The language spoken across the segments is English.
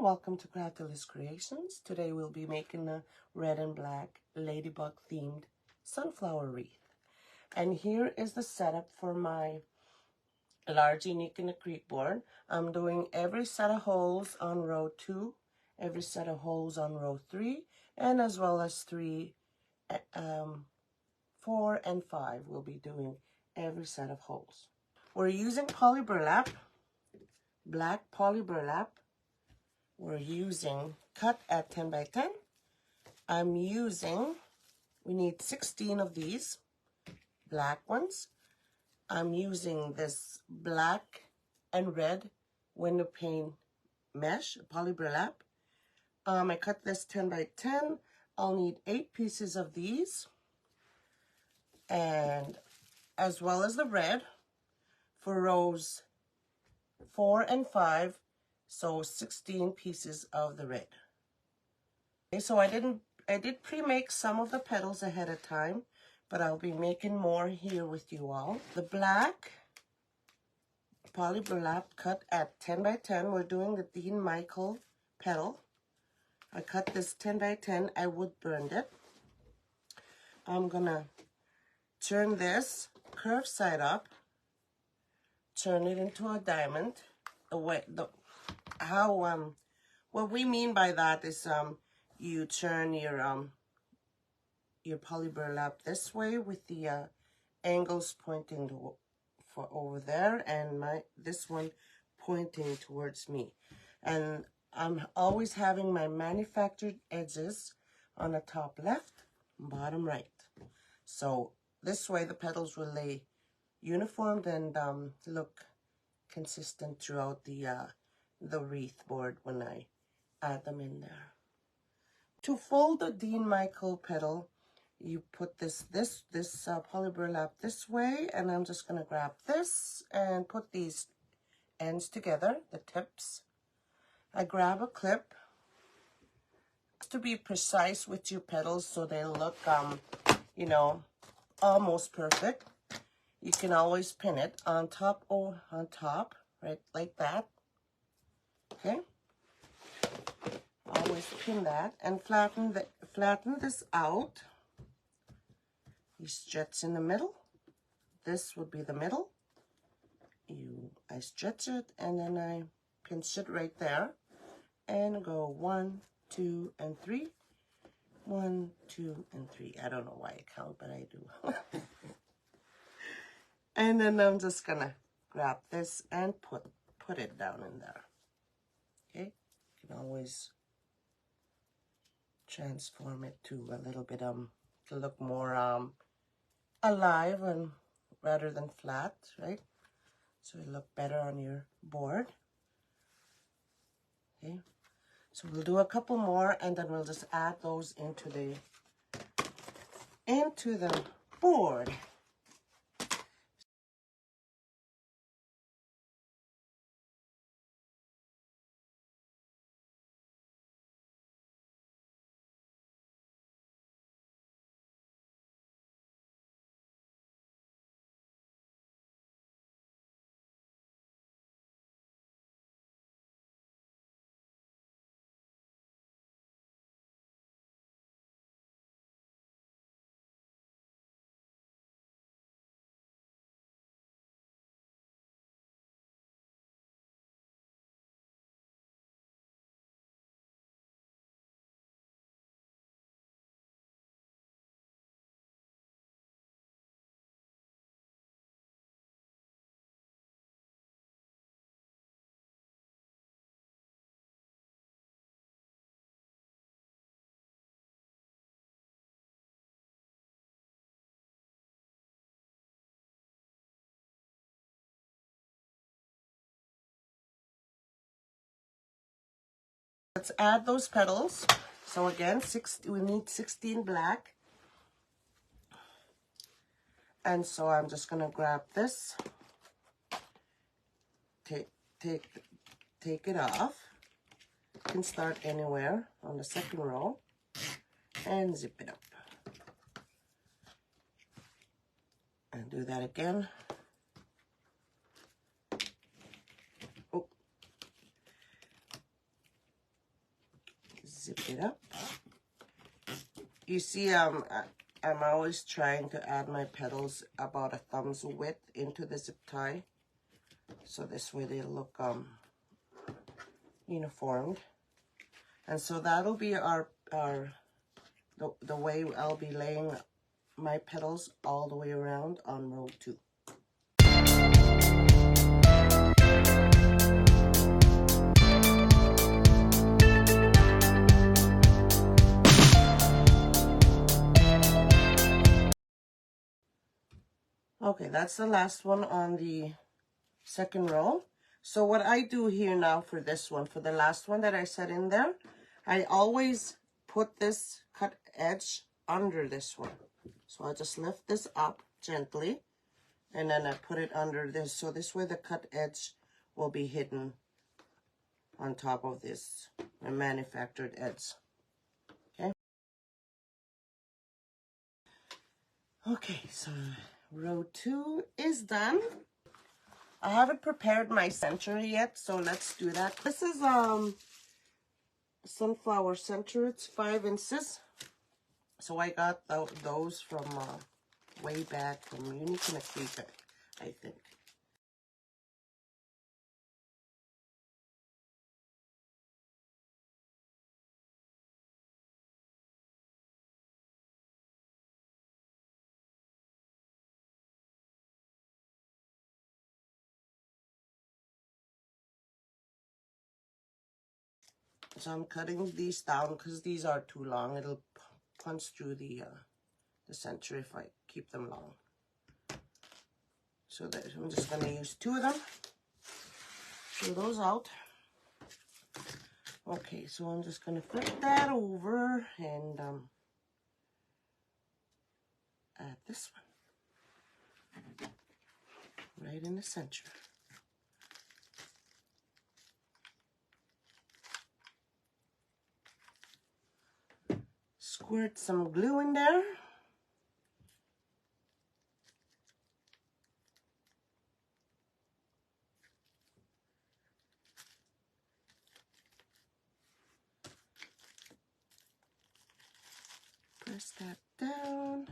welcome to Craftiless Creations. Today we'll be making a red and black ladybug themed sunflower wreath. And here is the setup for my large unique in the creek board. I'm doing every set of holes on row 2, every set of holes on row 3, and as well as 3, 4, and 5. We'll be doing every set of holes. We're using poly burlap, black poly burlap. We're using cut at 10 by 10. We need 16 of these black ones. I'm using this black and red window pane mesh, poly burlap. I cut this 10 by 10. I'll need 8 pieces of these, and as well as the red for rows 4 and 5. So 16 pieces of the red. Okay, so I did pre-make some of the petals ahead of time, but I'll be making more here with you all. The black poly burlap cut at 10 by 10. We're doing the Dean Michael petal. I cut this 10 by 10. I wood burned it. I'm gonna turn this curved side up, turn it into a diamond. What we mean by that is you turn your poly burlap this way with the angles pointing for over there, and this one pointing towards me. And I'm always having my manufactured edges on the top left and bottom right. So this way the petals will lay uniformed and look consistent throughout the wreath board when I add them in there. To fold the Dean Michael petal, you put this poly burlap this way, and I'm just going to grab this and put these ends together, the tips. I grab a clip to be precise with your petals so they look, almost perfect. You can always pin it on top, right like that. Okay. Always pin that and flatten this out. You stretch in the middle. This would be the middle. I stretch it and then I pinch it right there and go 1, 2, and 3. 1, 2, and 3. I don't know why I count, but I do. And then I'm just gonna grab this and put it down in there. Okay, you can always transform it to a little bit to look more alive and rather than flat, right? So it'll look better on your board. Okay, so we'll do a couple more and then we'll just add those into the board. Let's add those petals. So again, we need 16 black. And so I'm just gonna grab this, take it off. You can start anywhere on the second row and zip it up. And do that again. Oh. zip it up. You see, I'm always trying to add my petals about a thumb's width into the zip tie, so this way they look uniformed. And so that'll be the way I'll be laying my petals all the way around on row 2. Okay, that's the last one on the second row. So what I do here now for this one, for the last one that I set in there, I always put this cut edge under this one. So I'll just lift this up gently, and then I put it under this. So this way the cut edge will be hidden on top of this manufactured edge. Okay. Okay, so row 2 is done. I haven't prepared my center yet, so let's do that. This is sunflower center. It's 5 inches. So I got those from way back from UITC, I think. So I'm cutting these down because these are too long. It'll punch through the center if I keep them long. So that I'm just going to use 2 of them. Throw those out. Okay, so I'm just going to flip that over and add this one right in the center. Squirt some glue in there. Press that down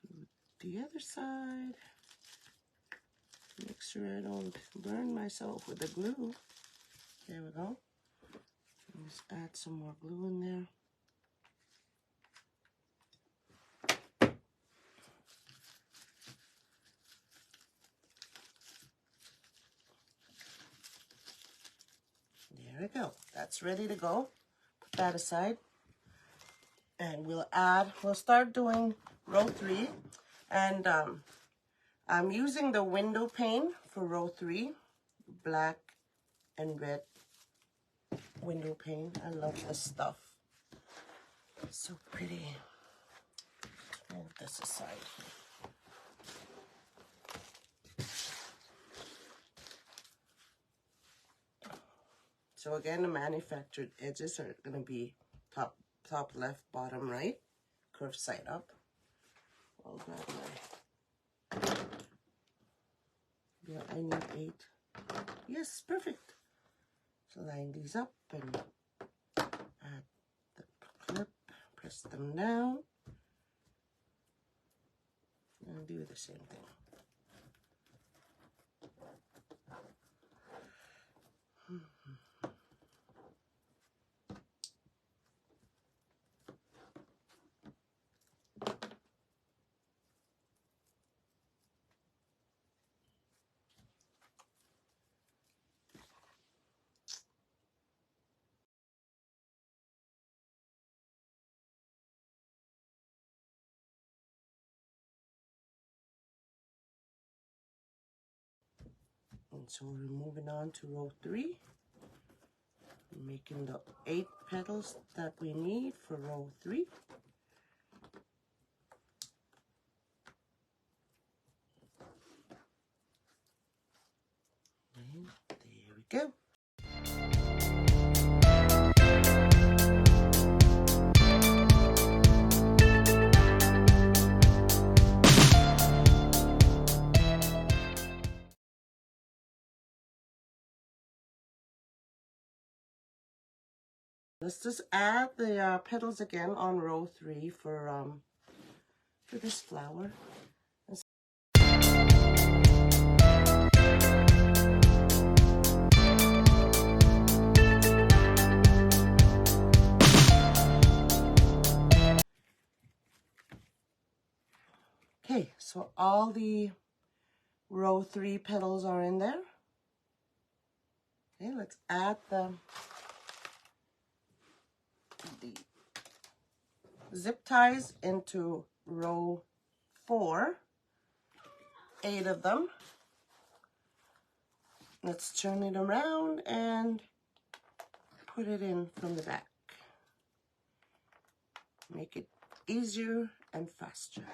to the other side. Make sure I don't burn myself with the glue. There we go. Just add some more glue in there. There we go. That's ready to go. Put that aside. And we'll start doing row 3. And I'm using the window pane for row 3. Black and red window pane. I love this stuff. It's so pretty. Move this aside. So again, the manufactured edges are going to be top left, bottom right, curved side up. I'll grab my, yeah, I need 8. Yes, perfect. So line these up and add the clip, press them down, and do the same thing. And so we're moving on to row 3, making the 8 petals that we need for row 3. And there we go. let's just add the petals again on row 3 for this flower. Okay, so all the row 3 petals are in there. Okay, let's add the zip ties into row 4, 8 of them. Let's turn it around and put it in from the back. Make it easier and faster.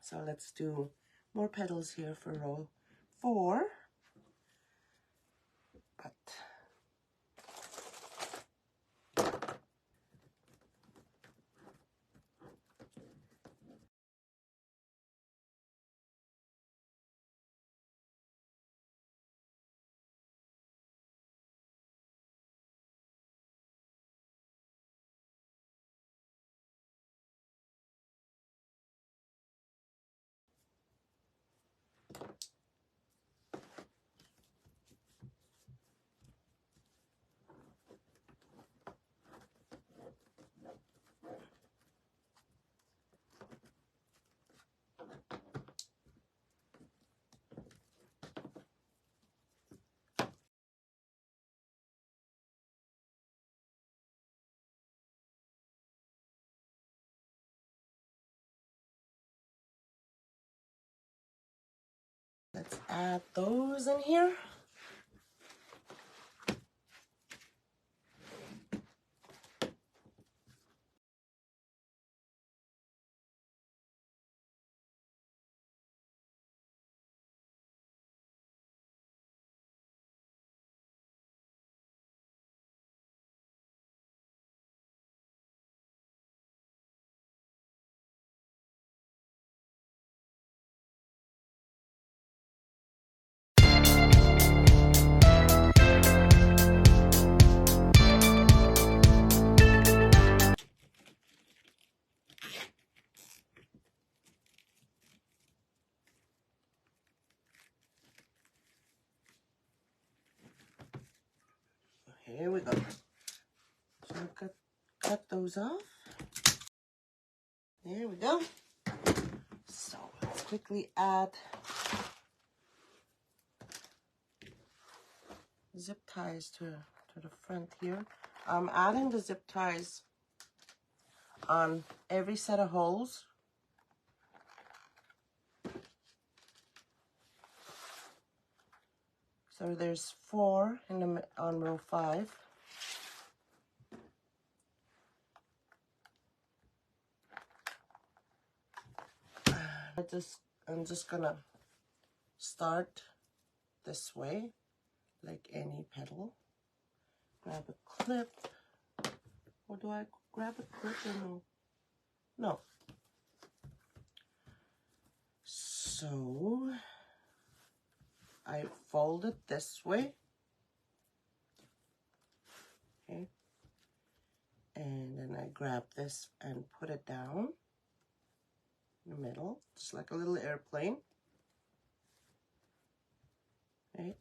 So let's do more petals here for row 4. But let's add those in here. Here we go. So cut those off. There we go. So let's quickly add zip ties to the front here. I'm adding the zip ties on every set of holes. So there's 4 on row 5. I'm just gonna start this way, like any petal. Grab a clip. Or do I grab a clip or no? No. So I fold it this way. Okay. And then I grab this and put it down. in the middle, just like a little airplane. Right?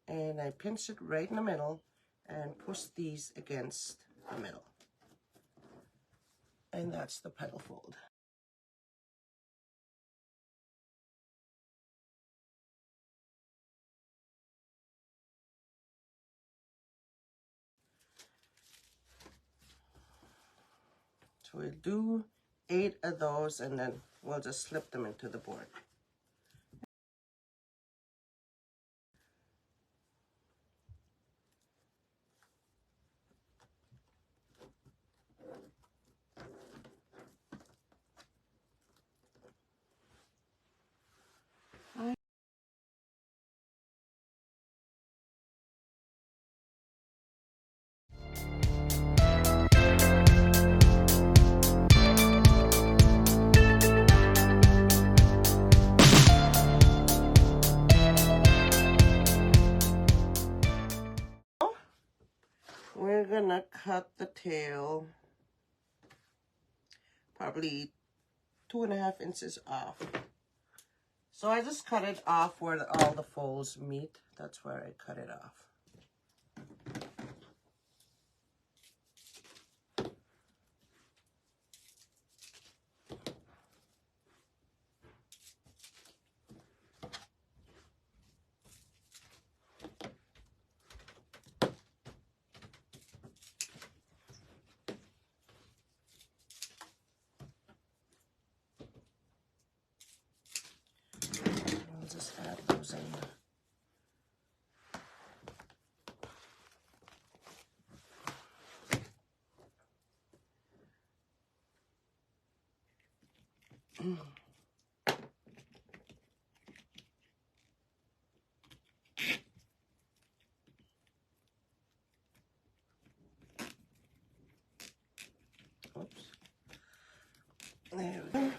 And I pinch it right in the middle and push these against the middle. And that's the petal fold. So we'll do 8 of those and then we'll just slip them into the board. We're gonna cut the tail probably 2.5 inches off. So I just cut it off where all the folds meet. That's where I cut it off. I'll just add those in. Oops. There we go.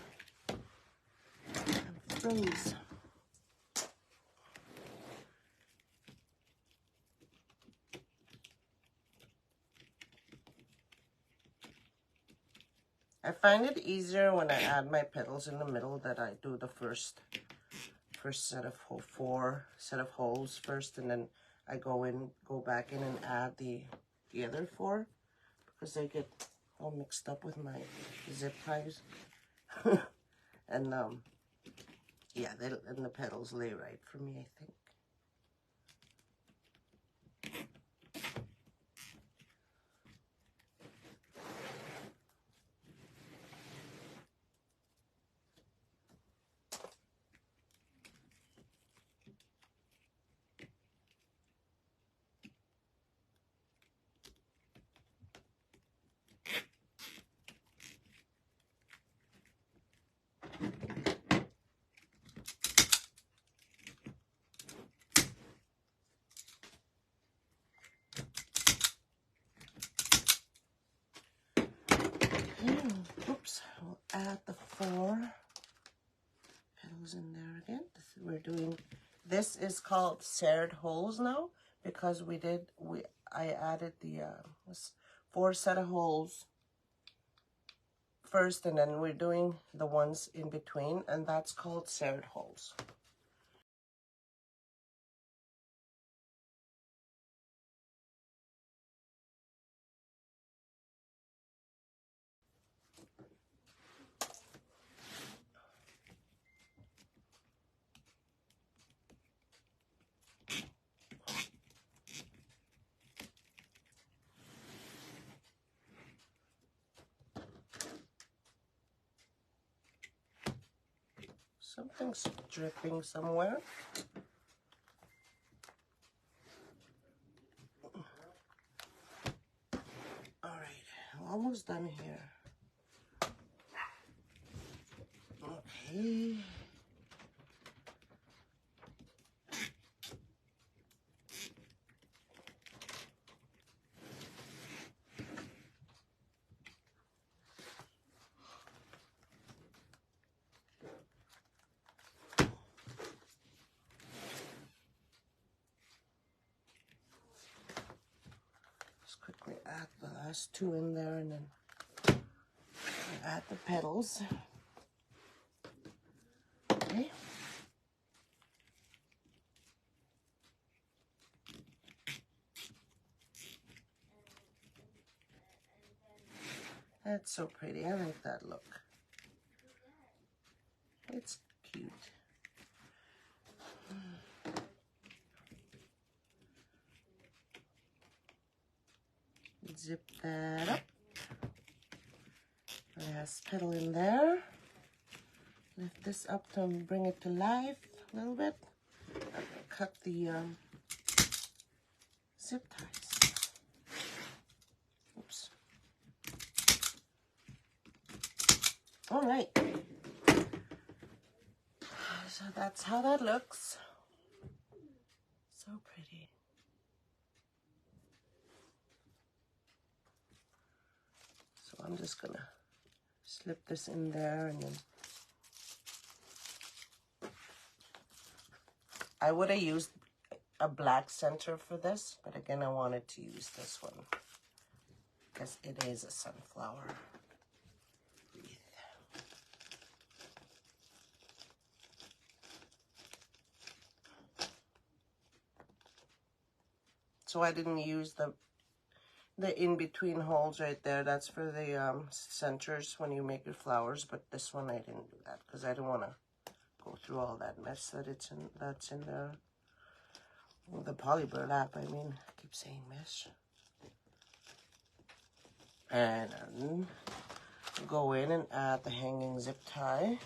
And freeze. I find it easier when I add my petals in the middle that I do the first set of 4 set of holes first, and then I go back in and add the other 4 because they get all mixed up with my zip ties. And yeah, and the petals lay right for me, I think. Oops, we'll add the 4 petals in there again. We're doing, this is called serred holes now because I added the 4 set of holes first, and then we're doing the ones in between, and that's called serred holes. Something's dripping somewhere. All right, I'm almost done here. Okay. Quickly add the last 2 in there, and then add the petals. Okay. That's so pretty. I like that look. It's cute. Zip that up. Last petal in there. Lift this up to bring it to life a little bit. I'm gonna cut the zip ties. Oops. All right. So that's how that looks. So pretty. So I'm just gonna slip this in there, and then I would have used a black center for this, but again, I wanted to use this one because it is a sunflower wreath. So I didn't use the in-between holes right there. That's for the centers when you make your flowers, but this one I didn't do that because I didn't want to go through all that mess that's in the poly burlap. I mean, I keep saying mesh. And then go in and add the hanging zip tie.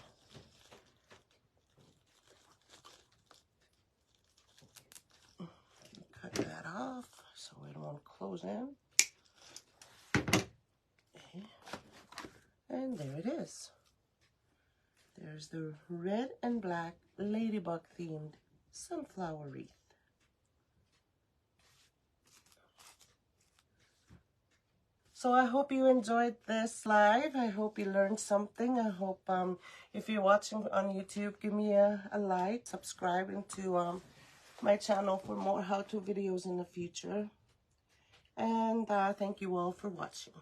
Cut that off so it won't close in. Okay. And there it is. There's the red and black ladybug themed sunflower wreath. So I hope you enjoyed this live. I hope you learned something. I hope if you're watching on YouTube, give me a like, subscribe into my channel for more how-to videos in the future. And thank you all for watching.